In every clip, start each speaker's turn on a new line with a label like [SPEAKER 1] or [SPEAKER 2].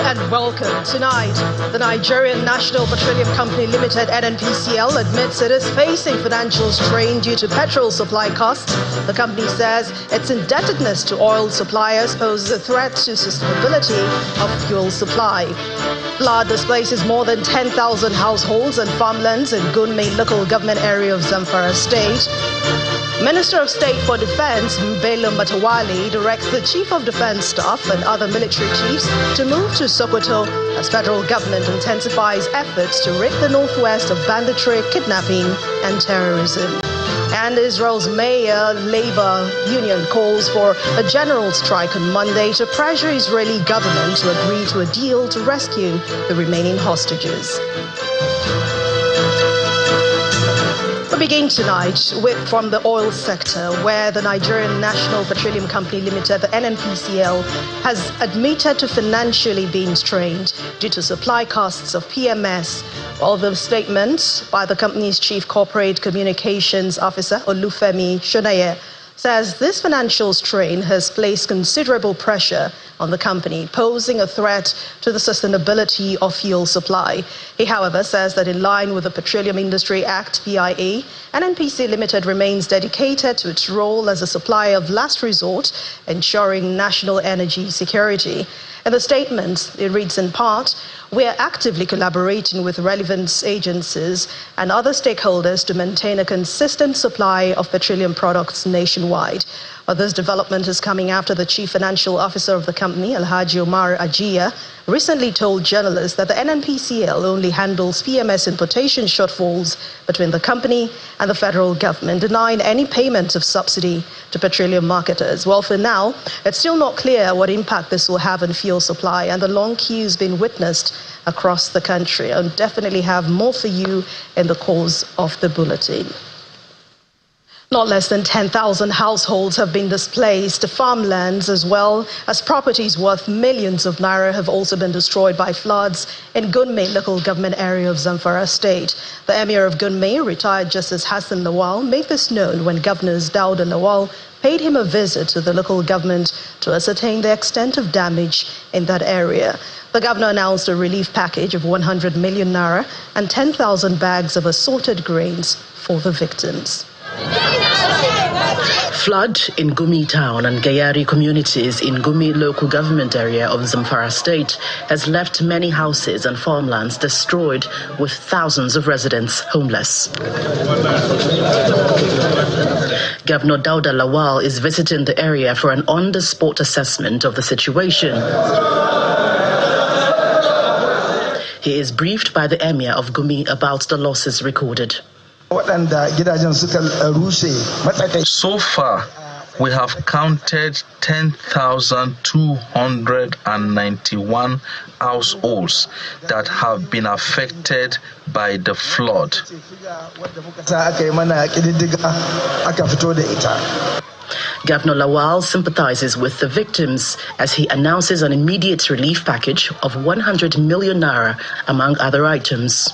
[SPEAKER 1] and welcome. Tonight, the Nigerian National Petroleum Company Limited (NNPCL) admits it is facing financial strain due to petrol supply costs. The company says its indebtedness to oil suppliers poses a threat to sustainability of fuel supply. Flood displaces more than 10,000 households and farmlands in Gunme local government area of Zamfara State. Minister of State for Defense Belema directs the Chief of Defense Staff and other military chiefs to move to Sokoto as federal government intensifies efforts to rid the northwest of banditry, kidnapping and terrorism. And Israel's mayor labor union calls for a general strike on Monday to pressure Israeli government to agree to a deal to rescue the remaining hostages. We begin tonight from the oil sector, where the Nigerian National Petroleum Company Limited, the NNPCL, has admitted to financially being strained due to supply costs of PMS. While the statement by the company's Chief Corporate Communications Officer, Olufemi Shonaye, says this financial strain has placed considerable pressure on the company, posing a threat to the sustainability of fuel supply. He, however, says that in line with the Petroleum Industry Act, PIA, NNPC Limited remains dedicated to its role as a supplier of last resort, ensuring national energy security. In the statement, it reads in part, "We are actively collaborating with relevant agencies and other stakeholders to maintain a consistent supply of petroleum products nationwide." This development is coming after the Chief Financial Officer of the company, Alhaji Omar Ajiya, recently told journalists that the NNPCL only handles PMS importation shortfalls between the company and the federal government, denying any payment of subsidy to petroleum marketers. Well, for now, it's still not clear what impact this will have on fuel supply and the long queues being witnessed across the country. I'll definitely have more for you in the course of the bulletin. Not less than 10,000 households have been displaced. Farmlands as well as properties worth millions of naira have also been destroyed by floods in Gunme local government area of Zamfara State. The Emir of Gunme, retired Justice Hassan Lawal, made this known when Governors Dauda Lawal paid him a visit to the local government to ascertain the extent of damage in that area. The governor announced a relief package of 100 million naira and 10,000 bags of assorted grains for the victims.
[SPEAKER 2] Flood in Gumi town and Gayari communities in Gumi local government area of Zamfara State has left many houses and farmlands destroyed, with thousands of residents homeless. Governor Dauda Lawal is visiting the area for an on-the-spot assessment of the situation. He is briefed by the Emir of Gumi about the losses recorded.
[SPEAKER 3] So far, we have counted 10,291 households that have been affected by the flood.
[SPEAKER 2] Governor Lawal sympathizes with the victims as he announces an immediate relief package of 100 million naira, among other items.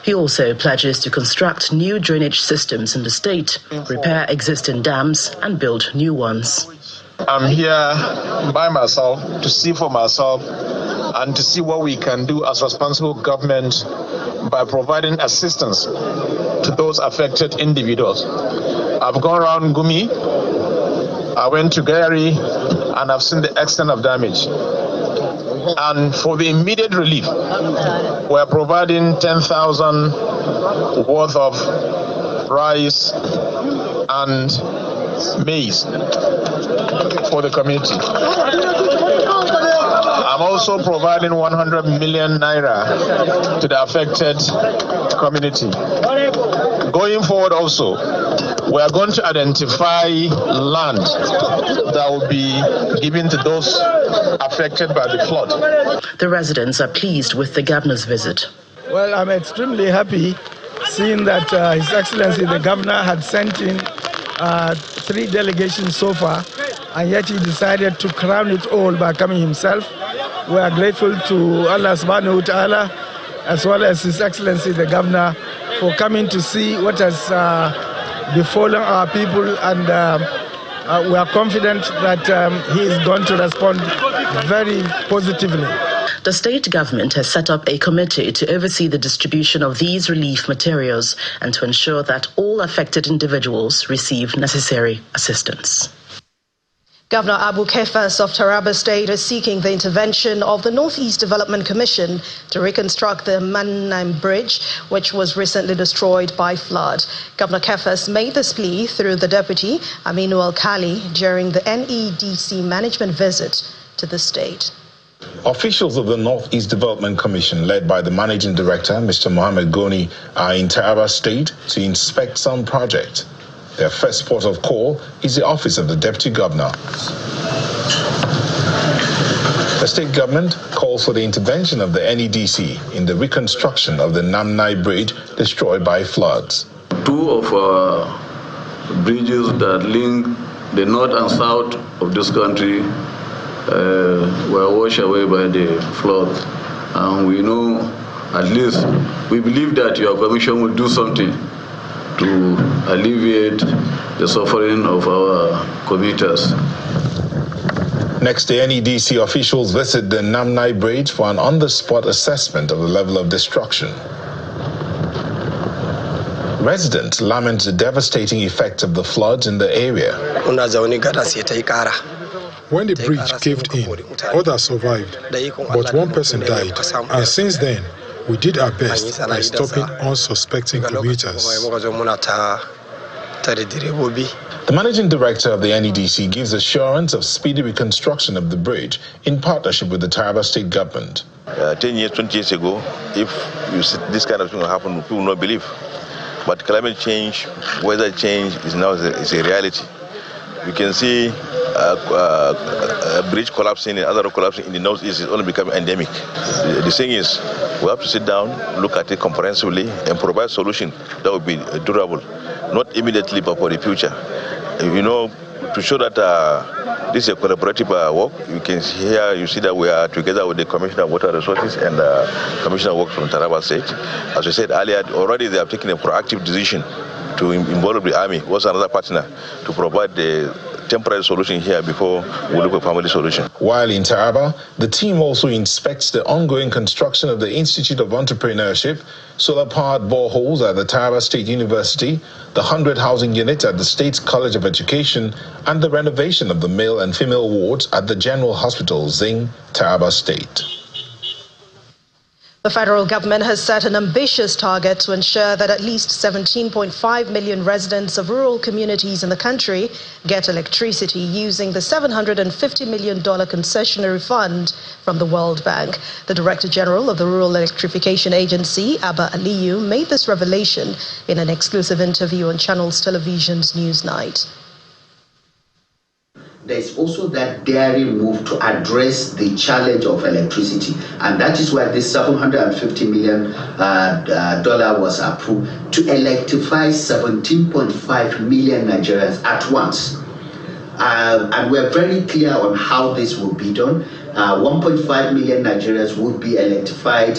[SPEAKER 2] He also pledges to construct new drainage systems in the state, repair existing dams and build new ones.
[SPEAKER 4] I'm here by myself to see for myself and to see what we can do as responsible government by providing assistance to those affected individuals. I've gone around Gumi, I went to Gayari, and I've seen the extent of damage. And for the immediate relief, we're providing 10,000 worth of rice and maize for the community. I'm also providing 100 million naira to the affected community. Going forward also, we are going to identify land that will be given to those affected by the flood.
[SPEAKER 2] The residents are pleased with the governor's visit.
[SPEAKER 5] Well, I'm extremely happy seeing that His Excellency the Governor had sent in 3 delegations so far, and yet he decided to crown it all by coming himself. We are grateful to Allah subhanahu wa ta'ala, as well as His Excellency the Governor, for coming to see what has befallen our people, and we are confident that he is going to respond very positively.
[SPEAKER 2] The state government has set up a committee to oversee the distribution of these relief materials and to ensure that all affected individuals receive necessary assistance.
[SPEAKER 1] Governor Abu Kefas of Taraba State is seeking the intervention of the Northeast Development Commission to reconstruct the Mannaim Bridge, which was recently destroyed by flood. Governor Kefas made this plea through the Deputy Aminu Al-Khali during the NEDC management visit to the state.
[SPEAKER 6] Officials of the Northeast Development Commission, led by the Managing Director, Mr. Mohammed Goni, are in Taraba State to inspect some project. Their first port of call is the office of the Deputy Governor. The state government calls for the intervention of the NEDC in the reconstruction of the Namnai Bridge destroyed by floods.
[SPEAKER 7] Two of our bridges that link the north and south of this country were washed away by the flood. And we know, at least, we believe that your commission will do something to alleviate the suffering of our commuters.
[SPEAKER 6] Next, the NEDC officials visit the Namnai Bridge for an on-the-spot assessment of the level of destruction. Residents lament the devastating effects of the floods in the area.
[SPEAKER 8] When the bridge caved in, others survived, but one person died, and since then, we did our best by stopping unsuspecting commuters.
[SPEAKER 6] The Managing Director of the NEDC gives assurance of speedy reconstruction of the bridge in partnership with the Taraba State Government.
[SPEAKER 9] 10 years, 20 years ago, if you see this kind of thing will happen, people will not believe. But climate change, weather change is now is a reality. You can see a bridge collapsing and other collapsing in the northeast is only becoming endemic. The thing is, we have to sit down, look at it comprehensively, and provide a solution that will be durable, not immediately, but for the future. You know, to show that this is a collaborative work, you see that we are together with the Commissioner of Water Resources and Commissioner of Works from Taraba State. As we said earlier, already they have taken a proactive decision to involve the Army, was another partner, to provide the temporary solution here before we look at family solution.
[SPEAKER 6] While in Taraba, the team also inspects the ongoing construction of the Institute of Entrepreneurship, solar-powered boreholes at the Taraba State University, the 100 housing units at the State's College of Education, and the renovation of the male and female wards at the General Hospital, Zing, Taraba State.
[SPEAKER 1] The federal government has set an ambitious target to ensure that at least 17.5 million residents of rural communities in the country get electricity using the $750 million concessionary fund from the World Bank. The Director General of the Rural Electrification Agency, Abba Aliyu, made this revelation in an exclusive interview on Channels Television's Newsnight.
[SPEAKER 10] There's also that daring move to address the challenge of electricity, and that is why this $750 million was approved to electrify 17.5 million Nigerians at once. And we're very clear on how this will be done. 1.5 million Nigerians would be electrified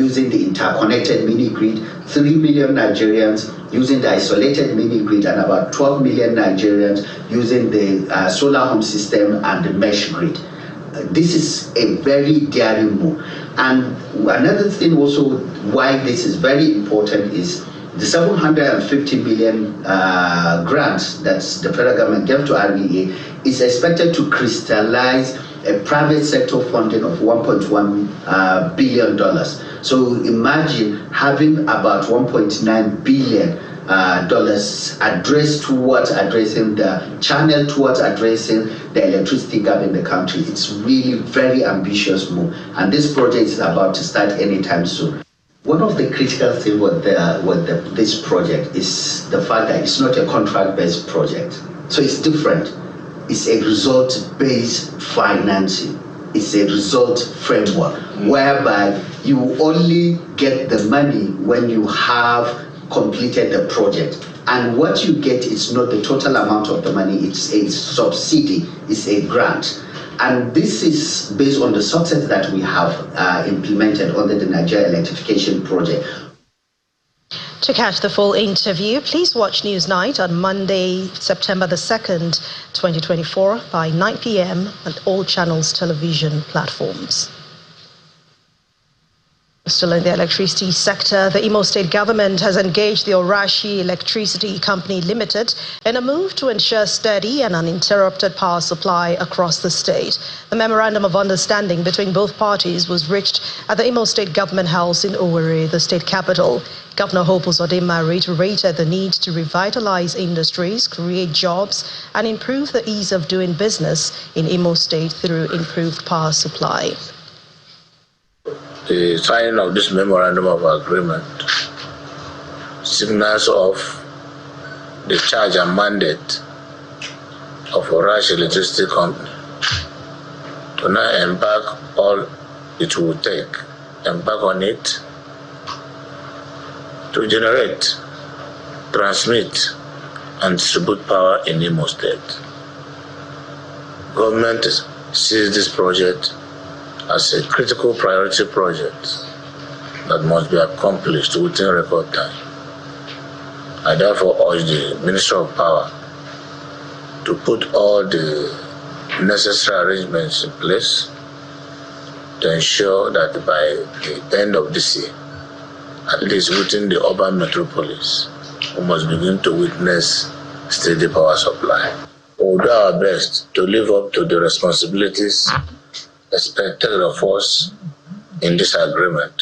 [SPEAKER 10] using the interconnected mini-grid, 3 million Nigerians using the isolated mini-grid, and about 12 million Nigerians using the solar home system and the mesh grid. This is a very daring move. And another thing also why this is very important is the 750 million grants that the federal government gave to REA is expected to crystallize a private sector funding of $1.1 billion. So imagine having about $1.9 billion addressed towards addressing the channel towards addressing the electricity gap in the country. It's really very ambitious move, and this project is about to start anytime soon. One of the critical things with this project is the fact that it's not a contract-based project. So it's different. It's a result-based financing. It's a result framework, whereby you only get the money when you have completed the project. And what you get is not the total amount of the money, it's a subsidy, it's a grant. And this is based on the success that we have implemented under the Nigeria Electrification Project.
[SPEAKER 1] To catch the full interview, please watch Newsnight on Monday, September the 2nd, 2024 by 9 p.m. on all Channels Television platforms. Still in the electricity sector, the Imo State government has engaged the Orashi Electricity Company Limited in a move to ensure steady and uninterrupted power supply across the state. The memorandum of understanding between both parties was reached at the Imo State Government House in Owerri, the state capital. Governor Hope Uzodinma reiterated the need to revitalize industries, create jobs, and improve the ease of doing business in Imo State through improved power supply.
[SPEAKER 11] The signing of this memorandum of agreement signals off the charge and mandate of Orashi Electricity Company to now embark all it will take, embark on it to generate, transmit, and distribute power in Imo State. Government sees this project as a critical priority project that must be accomplished within record time. I therefore urge the Minister of Power to put all the necessary arrangements in place to ensure that by the end of this year, at least within the urban metropolis, we must begin to witness steady power supply. We will do our best to live up to the responsibilities expected of us in this agreement,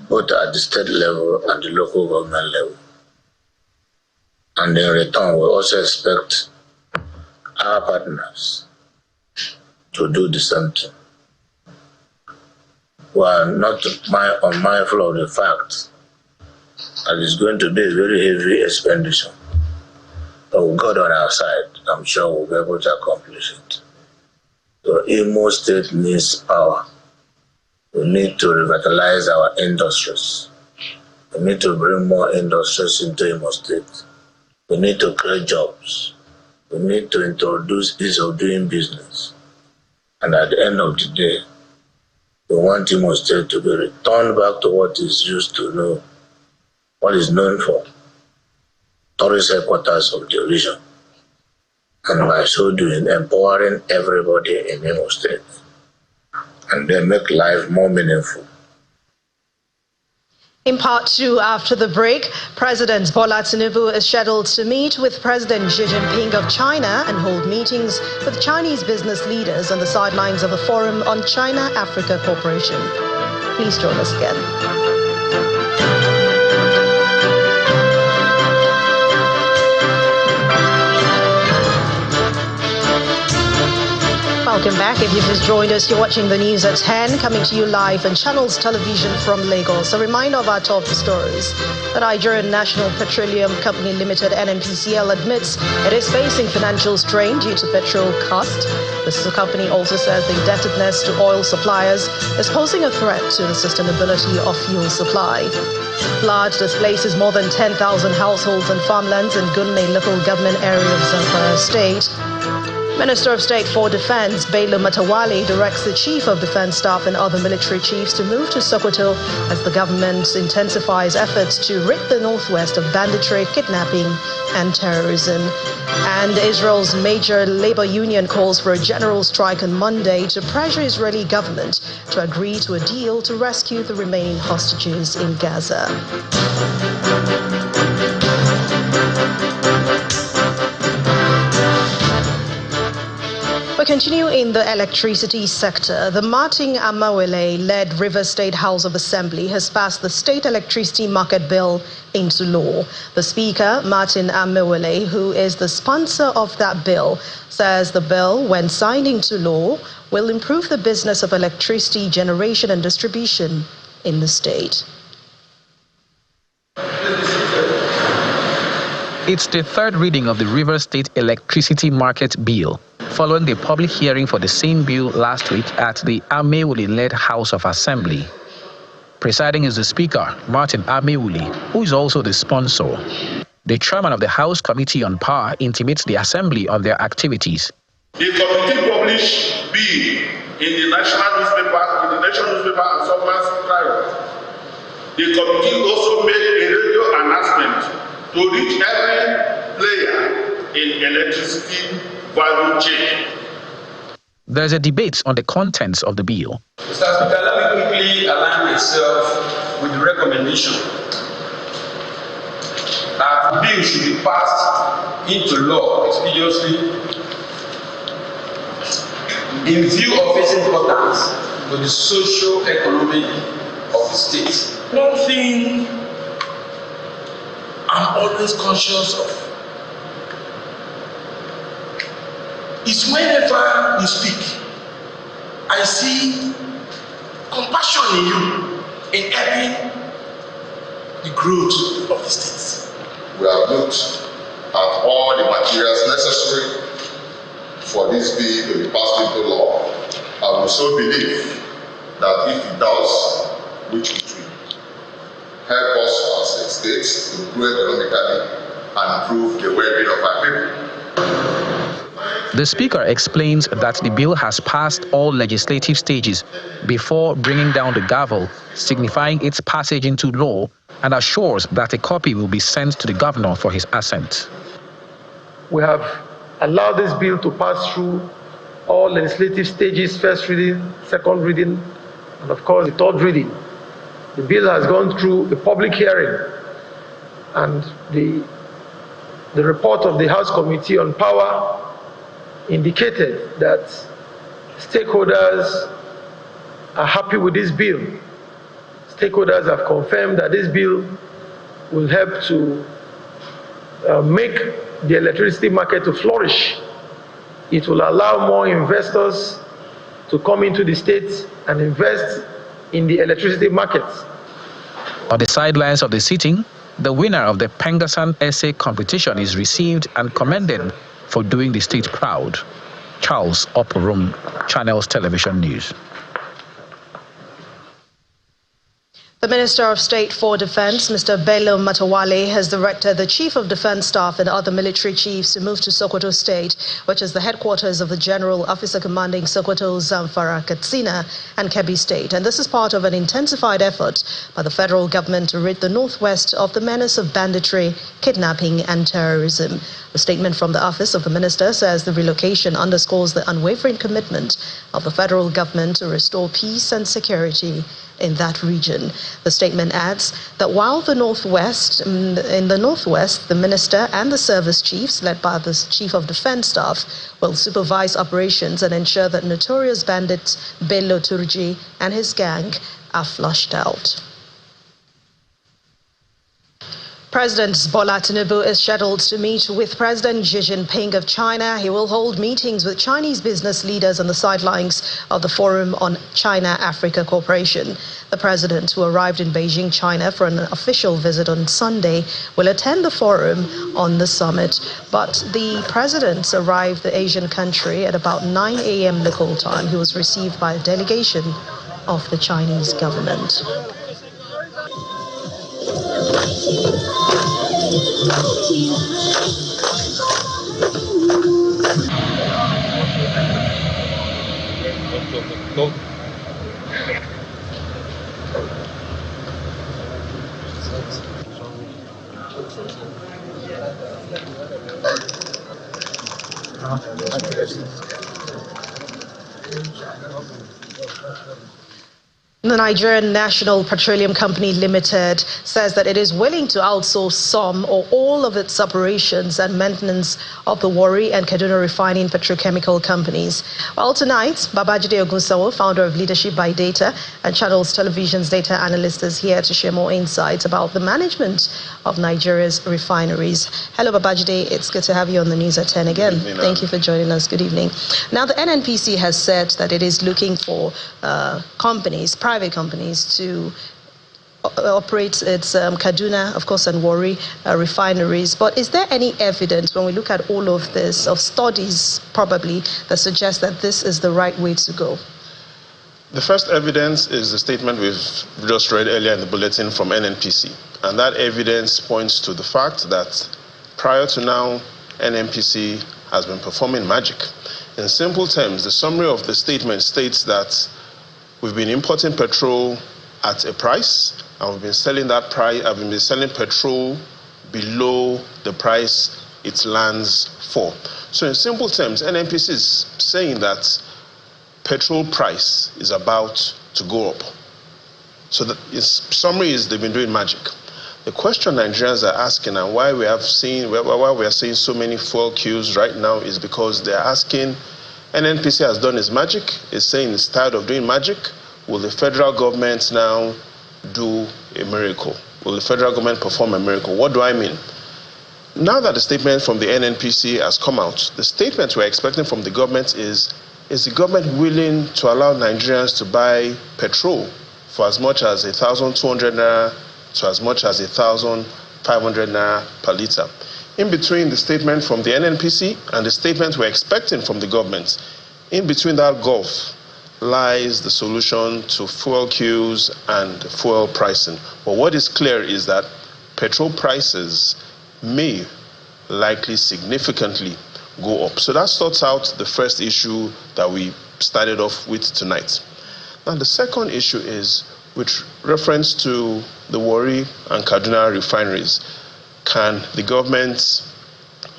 [SPEAKER 11] both at the state level and the local government level. And in return, we also expect our partners to do the same thing. We are not unmindful of the fact that it's going to be a very heavy expenditure. But with God on our side, I'm sure we'll be able to accomplish it. So Imo State needs power. We need to revitalize our industries. We need to bring more industries into Imo State. We need to create jobs. We need to introduce ease of doing business. And at the end of the day, we want Imo State to be returned back to what is used to know, what is known for, tourist headquarters of the region. And by so doing, empowering everybody in Imo State, and then make life more meaningful.
[SPEAKER 1] In part two, after the break, President Bola Tinubu is scheduled to meet with President Xi Jinping of China and hold meetings with Chinese business leaders on the sidelines of the Forum on China-Africa Cooperation. Please join us again. Welcome back. If you've just joined us, you're watching the news at 10, coming to you live on Channels Television from Lagos. A reminder of our top stories. The Nigerian National Petroleum Company Limited, NNPCL, admits it is facing financial strain due to petrol cost. The company also says the indebtedness to oil suppliers is posing a threat to the sustainability of fuel supply. Flood displaces more than 10,000 households and farmlands in Gunme local government area of Zamfara State. Minister of State for Defense Belema directs the Chief of Defense Staff and other military chiefs to move to Sokoto as the government intensifies efforts to rid the northwest of banditry, kidnapping, and terrorism. And Israel's major labor union calls for a general strike on Monday to pressure Israeli government to agree to a deal to rescue the remaining hostages in Gaza. We continue in the electricity sector. The Martin Amawele-led River State House of Assembly has passed the State Electricity Market Bill into law. The Speaker, Martin Amawele, who is the sponsor of that bill, says the bill, when signed into law, will improve the business of electricity generation and distribution in the state.
[SPEAKER 12] It's the third reading of the River State Electricity Market Bill, following the public hearing for the same bill last week at the Amewule-led House of Assembly. Presiding is the Speaker, Martin Amewule, who is also the sponsor. The chairman of the House Committee on Power intimates the Assembly of their activities.
[SPEAKER 13] The committee published bill in the national newspaper, and subsequent private. The committee also made a radio announcement to reach every player in electricity value chain.
[SPEAKER 12] There's a debate on the contents of the bill.
[SPEAKER 14] Mr. Speaker, let me quickly align myself with the recommendation that the bill should be passed into law expeditiously in view of its importance to the socio-economic of the state. One thing I'm always conscious of is whenever you speak, I see compassion in you in helping the growth of the state.
[SPEAKER 15] We have looked at all the materials necessary for this bill to be passed into law, and we so believe that if it does, which it will, help us as a state to grow economically and improve the well-being of our people.
[SPEAKER 12] The Speaker explains that the bill has passed all legislative stages before bringing down the gavel, signifying its passage into law, and assures that a copy will be sent to the Governor for his assent.
[SPEAKER 16] We have allowed this bill to pass through all legislative stages, first reading, second reading, and of course the third reading. The bill has gone through a public hearing, and the report of the House Committee on Power indicated that stakeholders are happy with this bill. Stakeholders have confirmed that this bill will help to make the electricity market to flourish. It will allow more investors to come into the state and invest in the electricity market.
[SPEAKER 12] On the sidelines of the sitting, the winner of the Pengasan essay competition is received and commended for doing the state proud. Charles Oporum, Channels Television News.
[SPEAKER 1] The Minister of State for Defense, Mr. Belema, has directed the Chief of Defense Staff and other military chiefs to move to Sokoto State, which is the headquarters of the General Officer Commanding Sokoto, Zamfara, Katsina, and Kebbi State. And this is part of an intensified effort by the federal government to rid the Northwest of the menace of banditry, kidnapping, and terrorism. A statement from the office of the minister says the relocation underscores the unwavering commitment of the federal government to restore peace and security in that region. The statement adds that while in the Northwest, the minister and the service chiefs, led by the Chief of Defense Staff, will supervise operations and ensure that notorious bandit Bello Turji and his gang are flushed out. President Bola Tinubu is scheduled to meet with President Xi Jinping of China. He will hold meetings with Chinese business leaders on the sidelines of the Forum on China-Africa Cooperation. The president, who arrived in Beijing, China for an official visit on Sunday, will attend the forum on the summit. But the president arrived the Asian country at about 9 a.m. local time. He was received by a delegation of the Chinese government. The Nigerian National Petroleum Company Limited says that it is willing to outsource some or all of its operations and maintenance of the Warri and Kaduna refining petrochemical companies. Well, tonight, Babajide Ogunsawo, founder of Leadership by Data and Channels Television's data analyst, is here to share more insights about the management of Nigeria's refineries. Hello, Babajide. It's good to have you on the news at 10 again. Thank you for joining us. Good evening. Now, the NNPC has said that it is looking for private companies to operate its Kaduna, of course, and Warri refineries. But is there any evidence, when we look at all of this, of studies probably, that suggest that this is the right way to go?
[SPEAKER 17] The first evidence is the statement we've just read earlier in the bulletin from NNPC. And that evidence points to the fact that prior to now, NNPC has been performing magic. In simple terms, the summary of the statement states that we've been importing petrol at a price, and we've been selling that price. I've been selling petrol below the price it lands for. So, in simple terms, NNPC is saying that petrol price is about to go up. So the summary is they've been doing magic. The question Nigerians are asking and why we are seeing so many fuel queues right now is because they're asking, NNPC has done its magic, is saying it's tired of doing magic. Will the federal government now do a miracle? Will the federal government perform a miracle? What do I mean? Now that the statement from the NNPC has come out, the statement we're expecting from the government is the government willing to allow Nigerians to buy petrol for as much as 1,200 naira to as much as 1,500 naira per litre? In between the statement from the NNPC and the statement we're expecting from the government, in between that gulf lies the solution to fuel queues and fuel pricing. But what is clear is that petrol prices may likely significantly go up. So that sorts out the first issue that we started off with tonight. Now the second issue is with reference to the Warri and Kaduna refineries. Can the government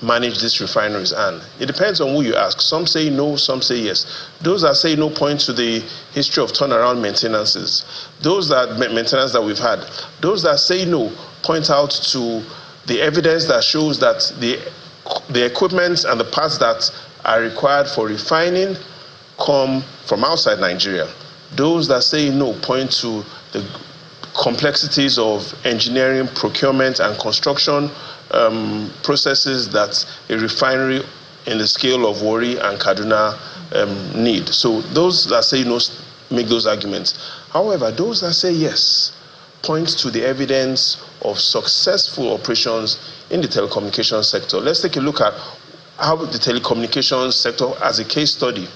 [SPEAKER 17] manage these refineries? And it depends on who you ask. Some say no, some say yes. Those that say no point to the history of turnaround maintenances. Those that maintenance that we've had. Those that say no point out to the evidence that shows that the equipment and the parts that are required for refining come from outside Nigeria. Those that say no point to the complexities of engineering, procurement, and construction processes that a refinery in the scale of Warri and Kaduna need. So those that say no make those arguments. However, those that say yes point to the evidence of successful operations in the telecommunications sector. Let's take a look at how the telecommunications sector as a case study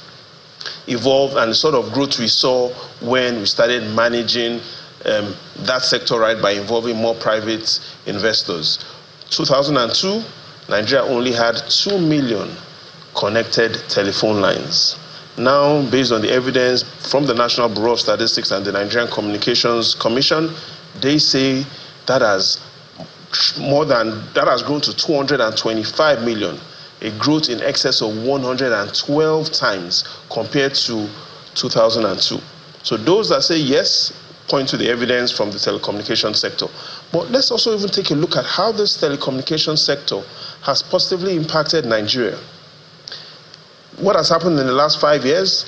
[SPEAKER 17] evolved and the sort of growth we saw when we started managing that sector right by involving more private investors. 2002, Nigeria only had 2 million connected telephone lines. Now, based on the evidence from the National Bureau of Statistics and the Nigerian Communications Commission, they say that has grown to 225 million, a growth in excess of 112 times compared to 2002. So those that say yes point to the evidence from the telecommunications sector. But let's also even take a look at how this telecommunications sector has positively impacted Nigeria. What has happened in the last 5 years?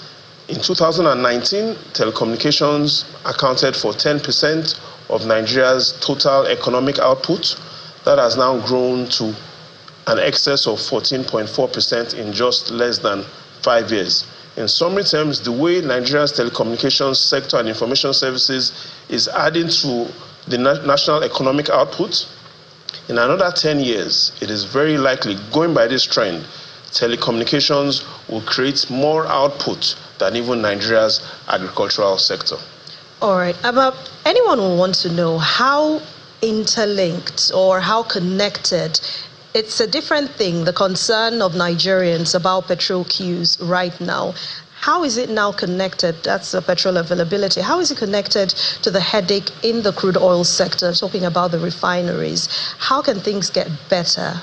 [SPEAKER 17] In 2019, telecommunications accounted for 10% of Nigeria's total economic output. That has now grown to an excess of 14.4% in just less than 5 years. In summary terms, the way Nigeria's telecommunications sector and information services is adding to the national economic output, in another 10 years, it is very likely, going by this trend, telecommunications will create more output than even Nigeria's agricultural sector.
[SPEAKER 1] All right. Anyone will want to know how interlinked or how connected. It's a different thing, the concern of Nigerians about petrol queues right now. How is it now connected? That's the petrol availability. How is it connected to the headache in the crude oil sector, talking about the refineries? How can things get better?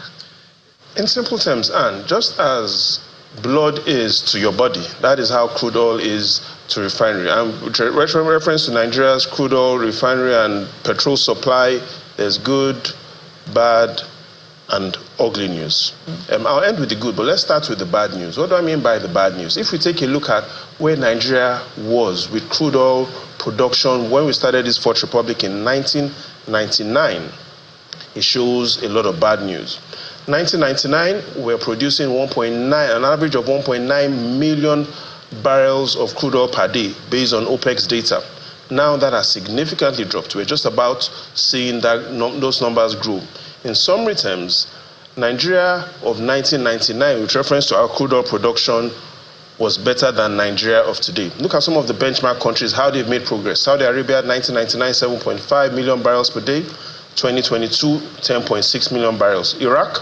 [SPEAKER 17] In simple terms, Anne, just as blood is to your body, that is how crude oil is to refinery. And with reference to Nigeria's crude oil refinery and petrol supply, there's good, bad, and ugly news. I'll end with the good, but let's start with the bad news. What do I mean by the bad news? If we take a look at where Nigeria was with crude oil production when we started this Fourth Republic in 1999, it shows a lot of bad news. 1999, we're producing an average of 1.9 million barrels of crude oil per day based on OPEC's data. Now that has significantly dropped. We're just about seeing those numbers grow. In summary terms, Nigeria of 1999, with reference to our crude oil production, was better than Nigeria of today. Look at some of the benchmark countries, how they've made progress. Saudi Arabia, 1999, 7.5 million barrels per day. 2022, 10.6 million barrels. Iraq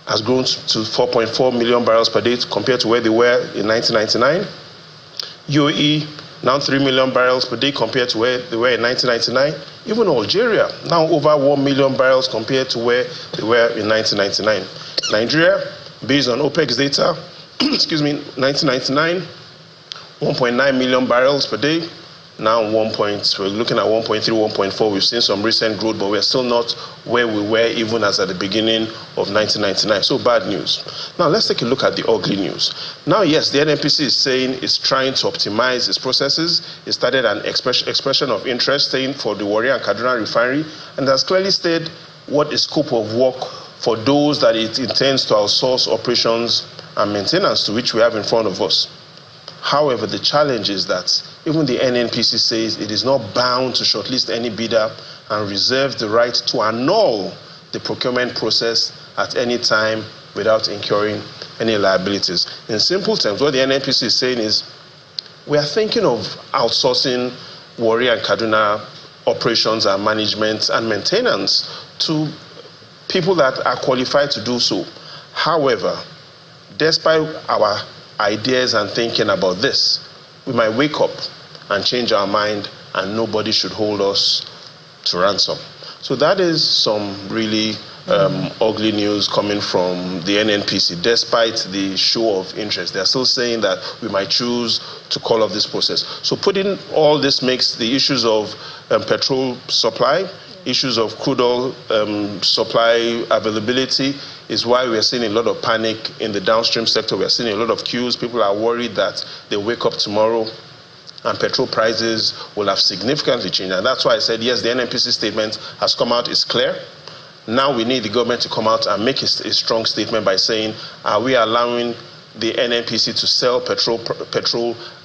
[SPEAKER 17] has grown to 4.4 million barrels per day compared to where they were in 1999. UAE, now 3 million barrels per day compared to where they were in 1999. Even Algeria, now over 1 million barrels compared to where they were in 1999. Nigeria, based on OPEC's data, 1999, 1.9 million barrels per day. Now we're looking at 1.3, 1.4. We've seen some recent growth, but we're still not where we were even as at the beginning of 1999. So bad news. Now let's take a look at the ugly news. Now, yes, the NNPC is saying it's trying to optimize its processes. It started an expression of interest saying for the Warri and Kaduna refinery, and has clearly stated what the scope of work for those that it intends to outsource operations and maintenance to, which we have in front of us. However, the challenge is that even the NNPC says it is not bound to shortlist any bidder and reserves the right to annul the procurement process at any time without incurring any liabilities. In simple terms, what the NNPC is saying is we are thinking of outsourcing Warri and Kaduna operations and management and maintenance to people that are qualified to do so. However, despite our ideas and thinking about this, we might wake up and change our mind, and nobody should hold us to ransom. So that is some really ugly news coming from the NNPC. Despite the show of interest, they're still saying that we might choose to call off this process. So putting all this makes the issues of petrol supply, issues of crude oil supply availability, is why we're seeing a lot of panic in the downstream sector. We're seeing a lot of queues. People are worried that they wake up tomorrow and petrol prices will have significantly changed. And that's why I said, yes, the NNPC statement has come out, it's clear. Now we need the government to come out and make a strong statement by saying, are we allowing the NNPC to sell petrol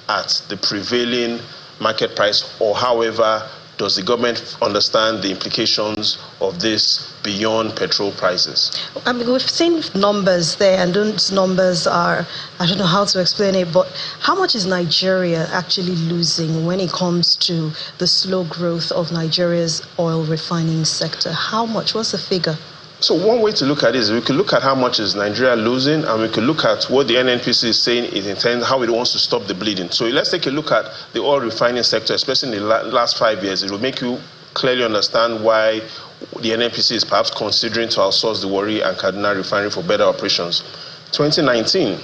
[SPEAKER 17] at the prevailing market price, or however, does the government understand the implications of this beyond petrol prices?
[SPEAKER 1] I mean, we've seen numbers there, and those numbers are, I don't know how to explain it, but how much is Nigeria actually losing when it comes to the slow growth of Nigeria's oil refining sector? How much? What's the figure?
[SPEAKER 17] So one way to look at it is we could look at how much is Nigeria losing, and we could look at what the NNPC is saying it intends, how it wants to stop the bleeding. So let's take a look at the oil refining sector, especially in the last 5 years. It will make you clearly understand why the NNPC is perhaps considering to outsource the Warri and Kaduna refinery for better operations. 2019,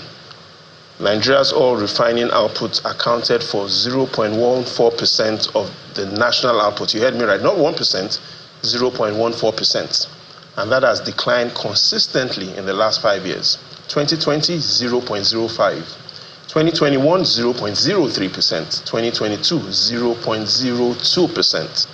[SPEAKER 17] Nigeria's oil refining output accounted for 0.14% of the national output. You heard me right, not 1%, 0.14%. And that has declined consistently in the last 5 years. 2020, 0.05. 2021, 0.03%. 2022, 0.02%.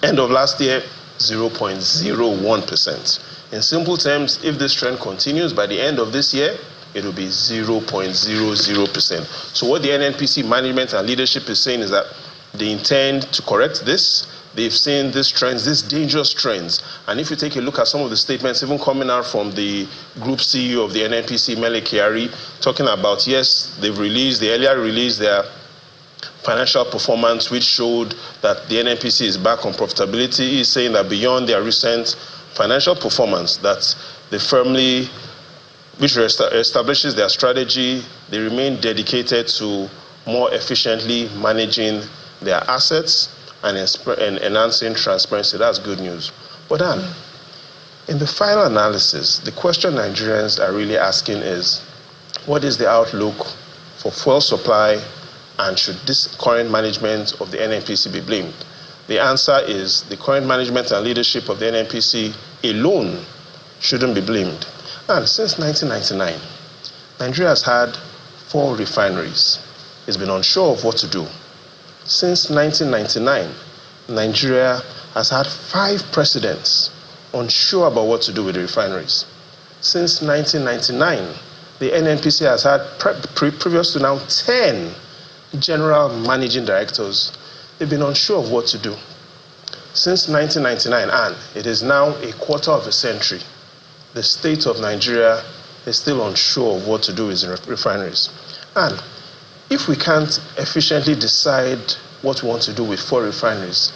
[SPEAKER 17] End of last year, 0.01%. In simple terms, if this trend continues, by the end of this year, it will be 0.00%. So what the NNPC management and leadership is saying is that they intend to correct this. They've seen these trends, these dangerous trends. And if you take a look at some of the statements even coming out from the group CEO of the NNPC, Mele Kyari, talking about, yes, they earlier released their financial performance, which showed that the NNPC is back on profitability. He's saying that beyond their recent financial performance, that they firmly, which establishes their strategy, they remain dedicated to more efficiently managing their assets and enhancing transparency. That's good news. But then, in the final analysis, the question Nigerians are really asking is, what is the outlook for fuel supply, and should this current management of the NNPC be blamed? The answer is the current management and leadership of the NNPC alone shouldn't be blamed. And since 1999, Nigeria has had 4 refineries. It's been unsure of what to do. Since 1999, Nigeria has had 5 presidents unsure about what to do with the refineries. Since 1999, the NNPC has had, previous to now, 10 general managing directors. They've been unsure of what to do. Since 1999, and it is now a quarter of a century, the state of Nigeria is still unsure of what to do with the refineries. And if we can't efficiently decide what we want to do with 4 refineries,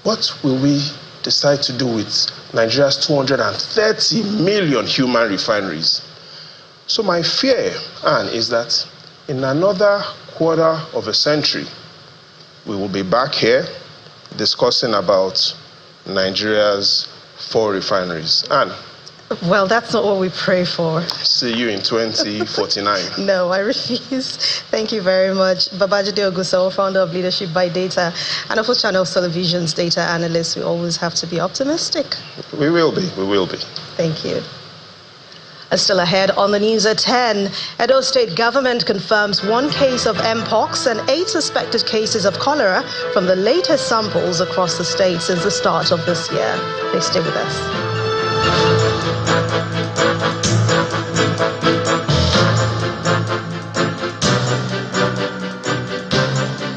[SPEAKER 17] what will we decide to do with Nigeria's 230 million human refineries? So my fear, Anne, is that in another quarter of a century, we will be back here discussing about Nigeria's 4 refineries. And
[SPEAKER 1] Well, that's not what we pray for.
[SPEAKER 17] See you in 2049.
[SPEAKER 1] No, I refuse. Thank you very much. Babajide Oguso, founder of Leadership by Data, and of Channel Television's data analyst. We always have to be optimistic.
[SPEAKER 17] We will be. We will be.
[SPEAKER 1] Thank you. Still ahead on the news at 10, Edo State government confirms 1 case of Mpox and 8 suspected cases of cholera from the latest samples across the state since the start of this year. Please stay with us.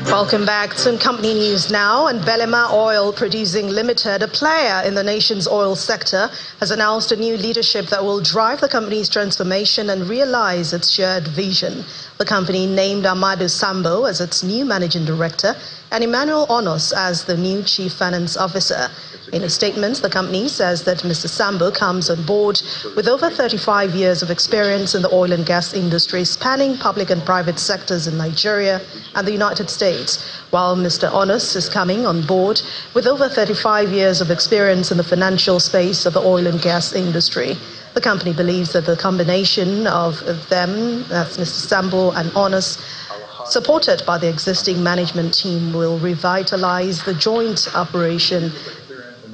[SPEAKER 1] Welcome back. Some company news now. And Belema Oil Producing Limited, a player in the nation's oil sector, has announced a new leadership that will drive the company's transformation and realize its shared vision. The company named Amadu Sambo as its new managing director and Emmanuel Onos as the new chief finance officer. In a statement, the company says that Mr. Sambo comes on board with over 35 years of experience in the oil and gas industry, spanning public and private sectors in Nigeria and the United States, while Mr. Onos is coming on board with over 35 years of experience in the financial space of the oil and gas industry. The company believes that the combination of them, that's Mr. Sambo and Onos, supported by the existing management team, will revitalize the joint operation,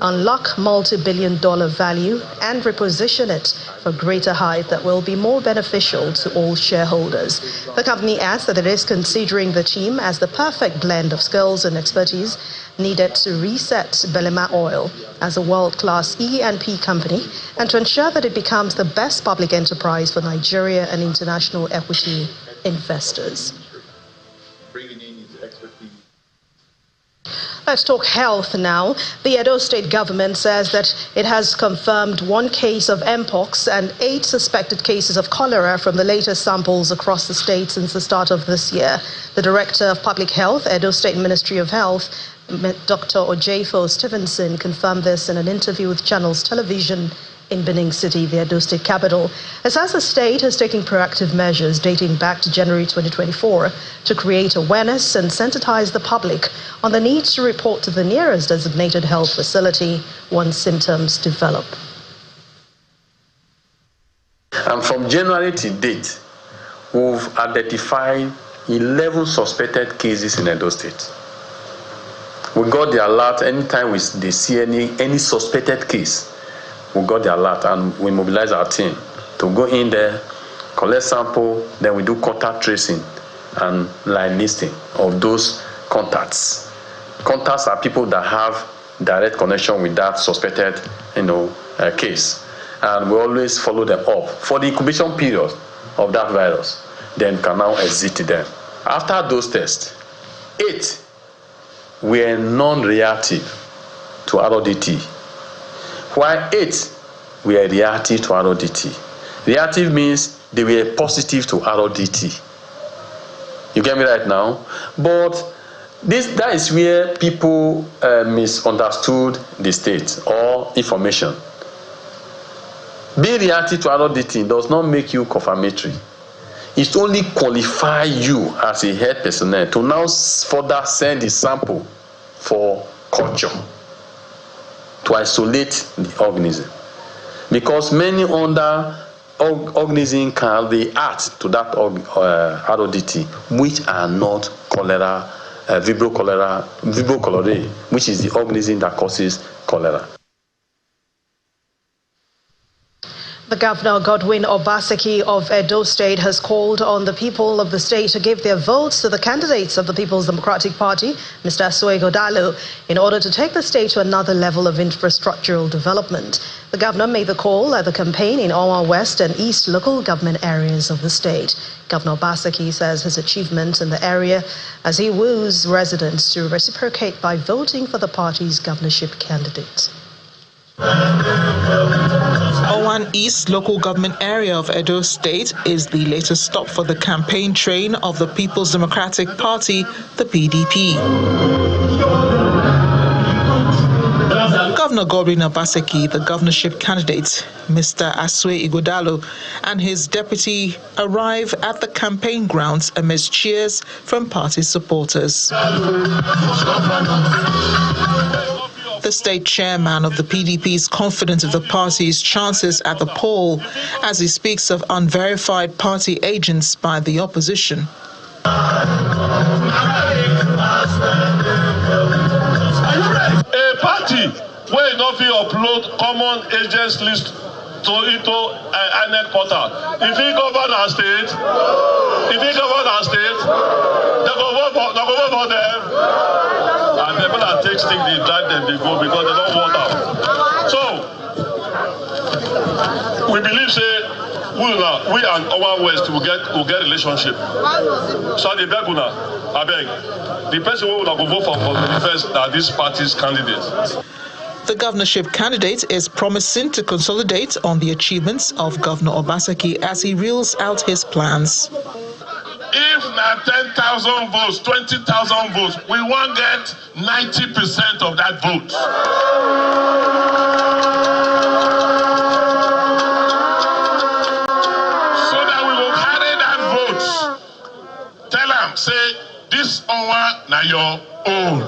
[SPEAKER 1] unlock multi-billion-dollar value, and reposition it for greater height that will be more beneficial to all shareholders. The company adds that it is considering the team as the perfect blend of skills and expertise needed to reset Belema Oil as a world-class E&P company and to ensure that it becomes the best public enterprise for Nigeria and international equity investors. Let's talk health now. The Edo State government says that it has confirmed 1 case of Mpox and 8 suspected cases of cholera from the latest samples across the state since the start of this year. The Director of Public Health, Edo State Ministry of Health, Dr. Ojefo Stevenson, confirmed this in an interview with Channels Television in Benin City, the Edo State capital. It says the state has taken proactive measures dating back to January 2024 to create awareness and sensitize the public on the need to report to the nearest designated health facility once symptoms develop.
[SPEAKER 18] And from January to date, we've identified 11 suspected cases in Edo State. We got the alert anytime they see any suspected case. We got the alert and we mobilize our team to go in there, collect sample, then we do contact tracing and line listing of those contacts. Contacts are people that have direct connection with that suspected, case. And we always follow them up for the incubation period of that virus, then can now exit them. After those tests, 8 were non-reactive to RODT, while 8 were reactive to RODT. Reactive means they were positive to RODT. You get me right now? But that is where people misunderstood the state or information. Being reactive to RODT does not make you confirmatory. It only qualifies you as a health personnel to now further send the sample for culture, to isolate the organism, because many other organisms can react to that RODT, which are not cholera, Vibrio cholerae, which is the organism that causes cholera.
[SPEAKER 1] The Governor Godwin Obaseki of Edo State has called on the people of the state to give their votes to the candidates of the People's Democratic Party, Mr. Asue Ighodalo, in order to take the state to another level of infrastructural development. The governor made the call at the campaign in Owa West and East local government areas of the state. Governor Obaseki says his achievements in the area as he woos residents to reciprocate by voting for the party's governorship candidate.
[SPEAKER 19] Owan East local government area of Edo State is the latest stop for the campaign train of the People's Democratic Party, the PDP. Governor Godwin Obaseki, the governorship candidate, Mr. Asue Ighodalo, and his deputy arrive at the campaign grounds amidst cheers from party supporters. The state chairman of the PDP is confident of the party's chances at the poll as he speaks of unverified party agents by the opposition.
[SPEAKER 13] A party where no fit upload common agents list to into INEC portal. If he govern our state, they go vote for them. And people that take stick, they drive them, they go because they don't want out. So we believe we and our West will get relationship. So the beg una, I beg. The person who will go vote for the first are these parties' candidates.
[SPEAKER 19] The governorship candidate is promising to consolidate on the achievements of Governor Obaseki as he reels out his plans.
[SPEAKER 13] If na 10,000 votes, 20,000 votes, we won't get 90% of that vote. So that we will carry that vote. Tell them, say, this one na your own.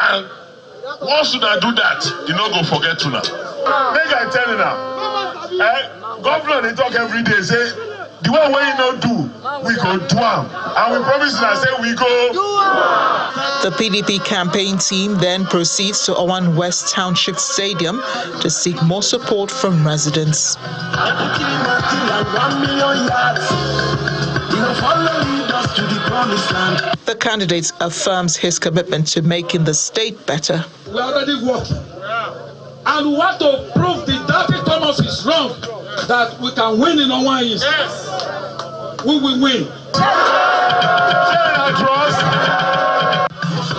[SPEAKER 13] And once you do that, you no go forget to now. Make I tell you now, governor they talk every day, say, the one way you don't do, we go do am. And we promise that say we go do am.
[SPEAKER 19] The PDP campaign team then proceeds to Owan West Township Stadium to seek more support from residents. The candidate affirms his commitment to making the state better.
[SPEAKER 20] We are already working. And we want to prove the David Thomas is wrong, that we can win in Owan East. Yes. We will win.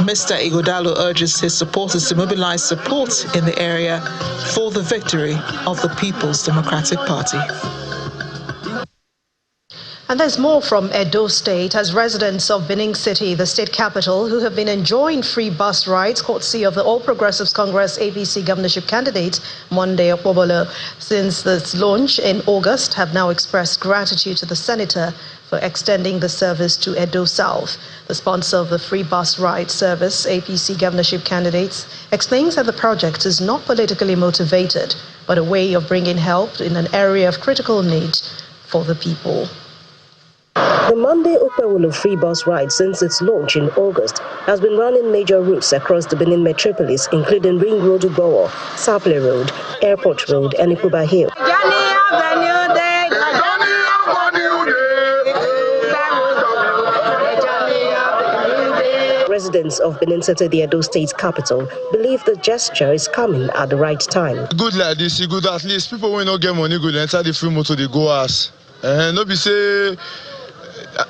[SPEAKER 19] Mr. Igodalo urges his supporters to mobilize support in the area for the victory of the People's Democratic Party.
[SPEAKER 1] And there's more from Edo State as residents of Benin City, the state capital, who have been enjoying free bus rides courtesy of the All Progressives Congress APC governorship candidate Monday Okpobolo since its launch in August, have now expressed gratitude to the senator for extending the service to Edo South. The sponsor of the free bus ride service, APC governorship candidates, explains that the project is not politically motivated, but a way of bringing help in an area of critical need for the people.
[SPEAKER 21] The Monday Okpebolo free bus ride since its launch in August has been running major routes across the Benin metropolis, including Ring Road Ubowo, Saple Road, Airport Road, and Ikuba Hill. Residents of Benin City, the Edo State capital, believe the gesture is coming at the right time.
[SPEAKER 22] Good like this, good at least people will not get money, good enter the free motor, they go ask. No be say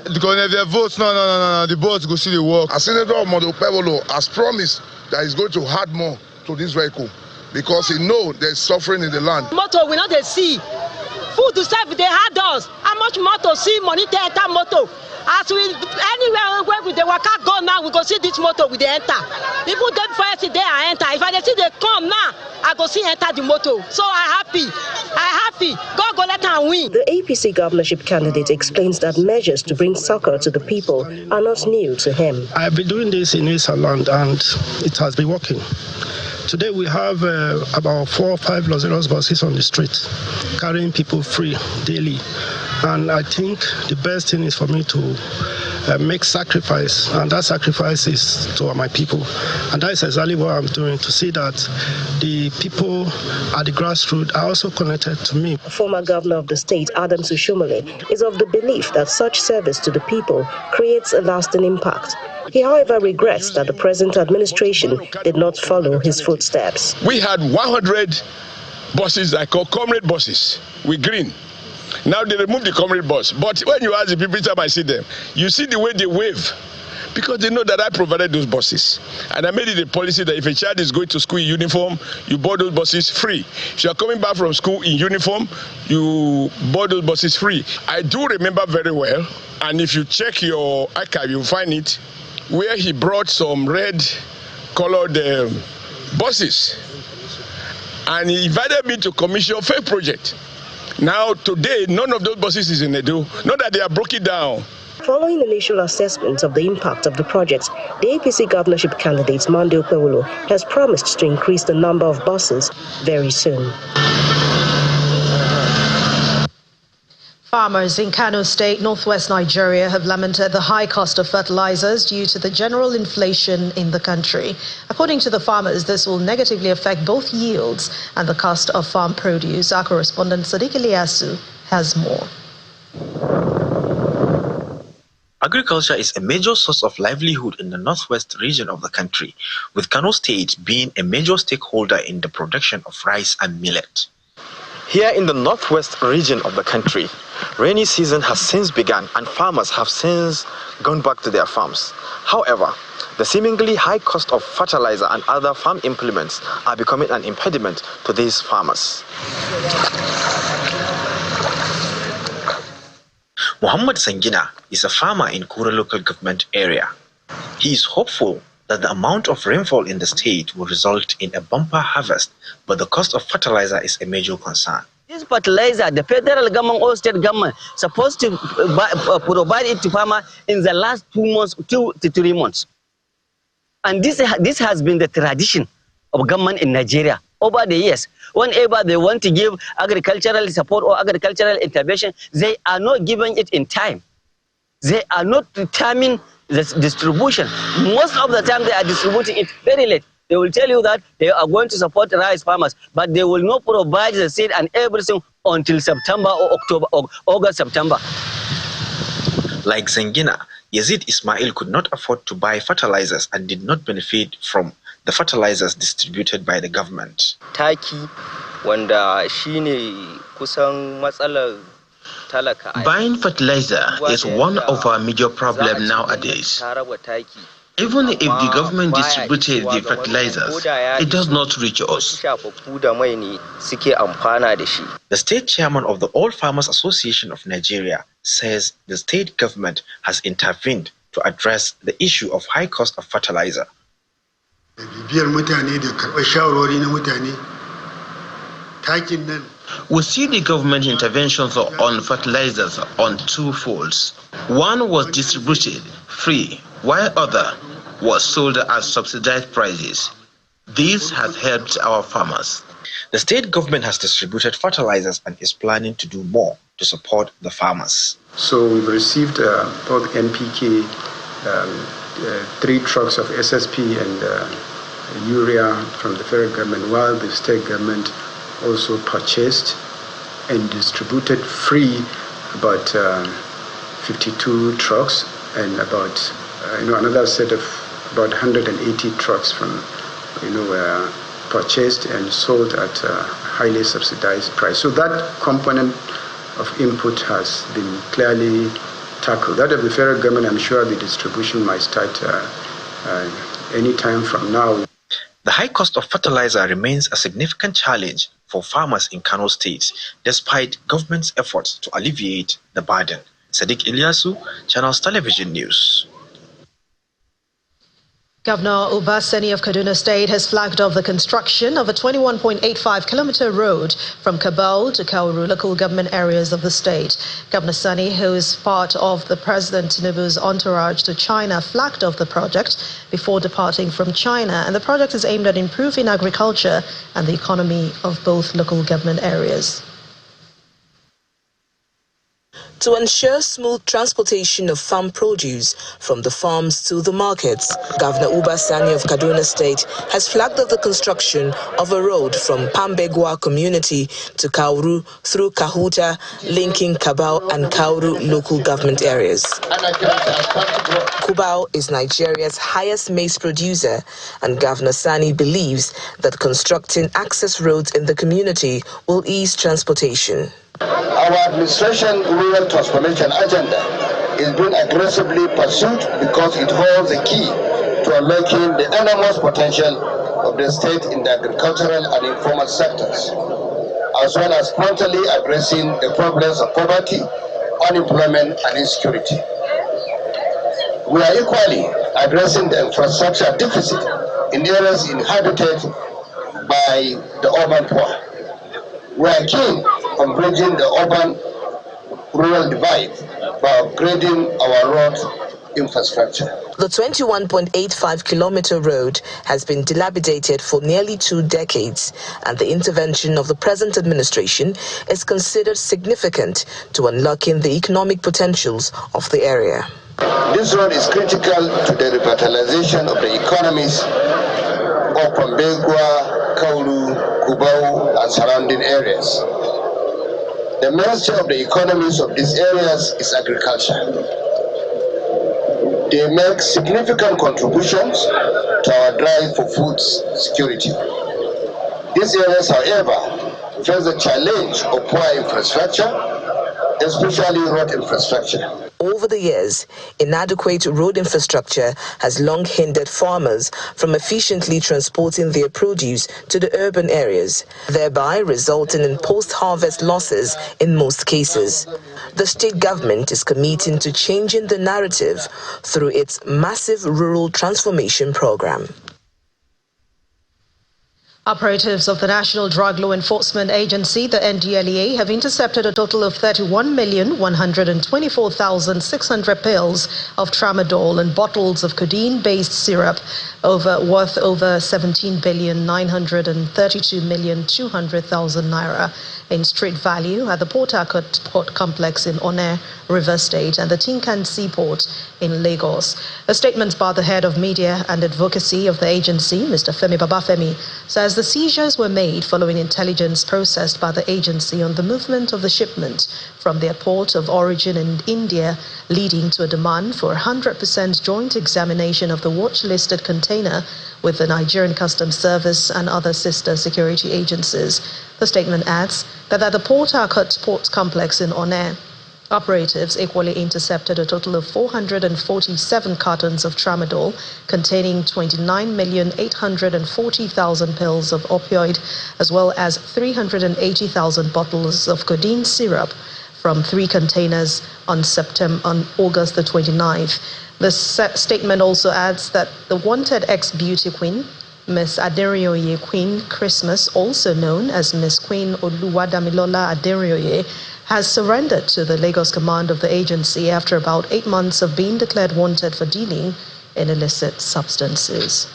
[SPEAKER 22] because if they vote, no, the boats go see the work.
[SPEAKER 23] As Senator Okpebolo has promised that he's going to add more to this vehicle because he knows there's suffering in the land.
[SPEAKER 24] Motor we not they see. Food to serve they had us. How much motor see money to enter motor? As we anywhere where we the waka go now, we go see this motor with the enter. People don't first day I enter. If I see they come now, I go see enter the motor. So I happy. God go let her win.
[SPEAKER 21] The APC governorship candidate explains that measures to bring succor to the people are not new to him.
[SPEAKER 25] I've been doing this in Eastland and it has been working. Today we have about 4 or 5 luxurious buses on the street, carrying people free daily. And I think the best thing is for me to make sacrifice, and that sacrifice is to my people. And that is exactly what I'm doing, to see that the people at the grassroots are also connected to me.
[SPEAKER 21] Former governor of the state, Adams Ushomole, is of the belief that such service to the people creates a lasting impact. He, however, regrets that the present administration did not follow his footsteps.
[SPEAKER 26] We had 100 buses I call comrade buses with green. Now they remove the comrade bus. But when you ask the people, every time I see them, you see the way they wave. Because they know that I provided those buses. And I made it a policy that if a child is going to school in uniform, you board those buses free. If you are coming back from school in uniform, you board those buses free. I do remember very well, and if you check your archive, you'll find it, where he brought some red-colored buses. And he invited me to commission a fake project. Now, today, none of those buses is in Edo. Not that they are broken down.
[SPEAKER 21] Following initial assessment of the impact of the project, the APC governorship candidate Monday Okpewolo has promised to increase the number of buses very soon.
[SPEAKER 1] Farmers in Kano State, northwest Nigeria, have lamented the high cost of fertilizers due to the general inflation in the country. According to the farmers, this will negatively affect both yields and the cost of farm produce. Our correspondent Sadiq Eliasu has more.
[SPEAKER 2] Agriculture is a major source of livelihood in the northwest region of the country, with Kano State being a major stakeholder in the production of rice and millet. Here in the northwest region of the country, rainy season has since begun and farmers have since gone back to their farms. However, the seemingly high cost of fertilizer and other farm implements are becoming an impediment to these farmers. Muhammad Sangina is a farmer in Kura local government area. He is hopeful that the amount of rainfall in the state will result in a bumper harvest, but the cost of fertilizer is a major concern.
[SPEAKER 3] This fertilizer, the federal government or state government supposed to provide it to farmers in the last 2 to 3 months. And this has been the tradition of government in Nigeria over the years. Whenever they want to give agricultural support or agricultural intervention, they are not giving it in time. They are not determining the distribution. Most of the time they are distributing it very late. They will tell you that they are going to support rice farmers, but they will not provide the seed and everything until September or October or August, September.
[SPEAKER 2] Like Zengina, Yazid Ismail could not afford to buy fertilizers and did not benefit from the fertilizers distributed by the government.
[SPEAKER 3] Taki wanda shine kusan matsalar talaka.
[SPEAKER 4] Buying fertilizer is one of our major problems nowadays. Even if the government distributed the fertilizers, it does not reach us.
[SPEAKER 2] The state chairman of the All Farmers Association of Nigeria says the state government has intervened to address the issue of high cost of fertilizer.
[SPEAKER 4] We see the government interventions on fertilizers on 2 folds. One was distributed free, while other was sold at subsidized prices. This has helped our farmers.
[SPEAKER 2] The state government has distributed fertilizers and is planning to do more to support the farmers.
[SPEAKER 5] So we've received both NPK, 3 trucks of SSP and urea from the federal government, while the state government also purchased and distributed free about 52 trucks and about another set of about 180 trucks from were purchased and sold at a highly subsidized price. So that component of input has been clearly tackled. That of the federal government, I'm sure the distribution might start any time from now.
[SPEAKER 2] The high cost of fertilizer remains a significant challenge for farmers in Kano State, despite government's efforts to alleviate the burden. Sadiq Ilyasu, Channels Television News.
[SPEAKER 1] Governor Ubasani of Kaduna State has flagged off the construction of a 21.85-kilometer road from Kabul to Kauru local government areas of the state. Governor Sani, who is part of the President Tinubu's entourage to China, flagged off the project before departing from China, and the project is aimed at improving agriculture and the economy of both local government areas.
[SPEAKER 19] To ensure smooth transportation of farm produce from the farms to the markets, Governor Ubasani of Kaduna State has flagged off the construction of a road from Pambegwa community to Kauru through Kahuta, linking Kabau and Kauru local government areas. Kubau is Nigeria's highest maize producer, and Governor Sani believes that constructing access roads in the community will ease transportation.
[SPEAKER 7] Our administration rural transformation agenda is being aggressively pursued because it holds the key to unlocking the enormous potential of the state in the agricultural and informal sectors, as well as promptly addressing the problems of poverty, unemployment, and insecurity. We are equally addressing the infrastructure deficit in areas inhabited by the urban poor. We are keen on bridging the urban-rural divide by upgrading our road infrastructure.
[SPEAKER 19] The 21.85-kilometer road has been dilapidated for nearly 2 decades, and the intervention of the present administration is considered significant to unlocking the economic potentials of the area.
[SPEAKER 7] This road is critical to the revitalization of the economies of Pambegua, Kaulu, Kubau, and surrounding areas. The mainstay of the economies of these areas is agriculture. They make significant contributions to our drive for food security. These areas, however, face the challenge of poor infrastructure, especially road infrastructure.
[SPEAKER 19] Over the years, inadequate road infrastructure has long hindered farmers from efficiently transporting their produce to the urban areas, thereby resulting in post-harvest losses in most cases. The state government is committing to changing the narrative through its massive rural transformation program.
[SPEAKER 1] Operatives of the National Drug Law Enforcement Agency, the NDLEA, have intercepted a total of 31,124,600 pills of tramadol and bottles of codeine-based syrup worth over 17,932,200,000 naira in street value at the Port Harcourt Port Complex in Onne, River State, and the Tinkan Seaport in Lagos. A statement by the head of media and advocacy of the agency, Mr. Femi Babafemi, says the seizures were made following intelligence processed by the agency on the movement of the shipment from their port of origin in India, leading to a demand for 100% joint examination of the watch-listed container with the Nigerian Customs Service and other sister security agencies. The statement adds that at the Port Harcourt Port Complex in Onne, operatives equally intercepted a total of 447 cartons of tramadol containing 29,840,000 pills of opioid, as well as 380,000 bottles of codeine syrup from 3 containers on August the 29th. The statement also adds that the wanted ex-beauty queen, Miss Aderioye Queen Christmas, also known as Miss Queen Oluwadamilola Aderioye, has surrendered to the Lagos command of the agency after about 8 months of being declared wanted for dealing in illicit substances.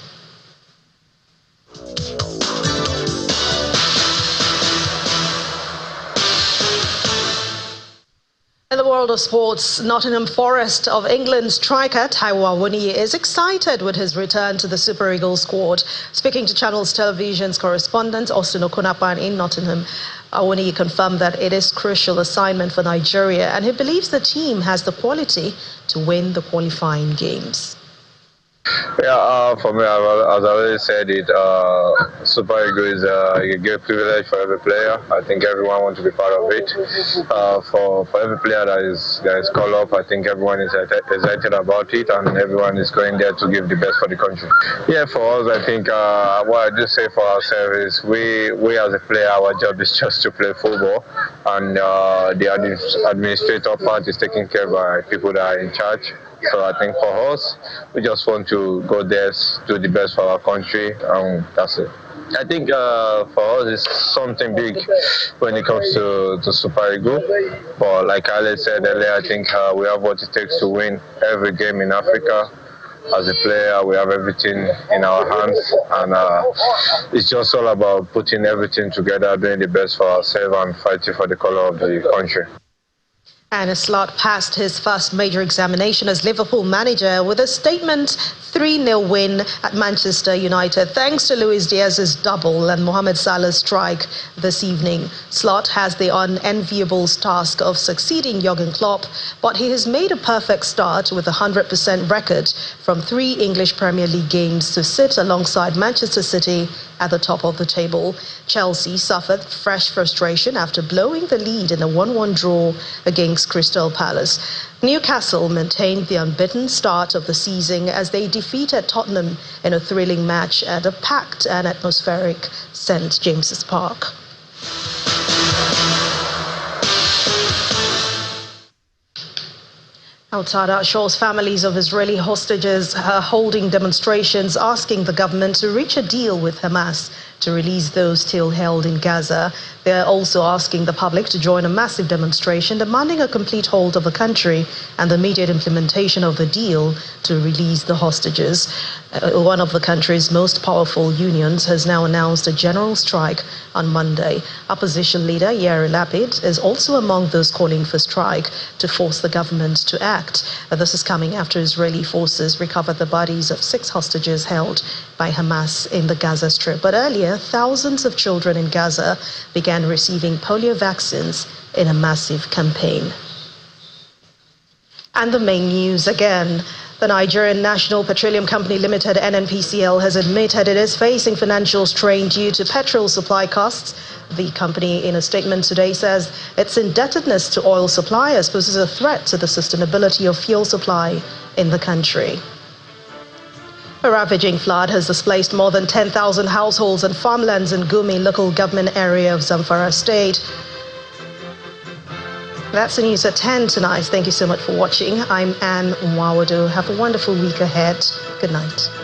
[SPEAKER 1] In the world of sports, Nottingham Forest of England striker Taiwo Awoniyi is excited with his return to the Super Eagles squad. Speaking to Channels Television's correspondent Austin Okunapan in Nottingham, Awoniyi confirmed that it is a crucial assignment for Nigeria and he believes the team has the quality to win the qualifying games.
[SPEAKER 6] Yeah, for me, as I already said it, Super Eagles is a great privilege for every player. I think everyone wants to be part of it. For every player that is called up, I think everyone is excited about it and everyone is going there to give the best for the country. Yeah, for us, I think what I do say for ourselves is we as a player, our job is just to play football, and the administrative part is taken care by people that are in charge. So I think for us, we just want to go there, do the best for our country, and that's it. I think for us, it's something big when it comes to Super Eagles. But like I said earlier, I think we have what it takes to win every game in Africa. As a player, we have everything in our hands, and it's just all about putting everything together, doing the best for ourselves, and fighting for the color of the country.
[SPEAKER 1] And Slot passed his first major examination as Liverpool manager with a statement 3-0 win at Manchester United, thanks to Luis Diaz's double and Mohamed Salah's strike this evening. Slot has the unenviable task of succeeding Jurgen Klopp, but he has made a perfect start with a 100% record from 3 English Premier League games to sit alongside Manchester City at the top of the table. Chelsea suffered fresh frustration after blowing the lead in a 1-1 draw against Crystal Palace. Newcastle maintained the unbeaten start of the season as they defeated Tottenham in a thrilling match at a packed and atmospheric St. James's Park. Outside our shores, families of Israeli hostages are holding demonstrations asking the government to reach a deal with Hamas to release those still held in Gaza. They're also asking the public to join a massive demonstration demanding a complete halt of the country and the immediate implementation of the deal to release the hostages. One of the country's most powerful unions has now announced a general strike on Monday. Opposition leader Yair Lapid is also among those calling for strike to force the government to act. This is coming after Israeli forces recovered the bodies of 6 hostages held by Hamas in the Gaza Strip. But earlier, thousands of children in Gaza began receiving polio vaccines in a massive campaign. And the main news again. The Nigerian National Petroleum Company Limited, NNPCL, has admitted it is facing financial strain due to petrol supply costs. The company, in a statement today, says its indebtedness to oil suppliers poses a threat to the sustainability of fuel supply in the country. A ravaging flood has displaced more than 10,000 households and farmlands in Gumi local government area of Zamfara State. That's the news at 10 tonight. Thank you so much for watching. I'm Anne Nwawado. Have a wonderful week ahead. Good night.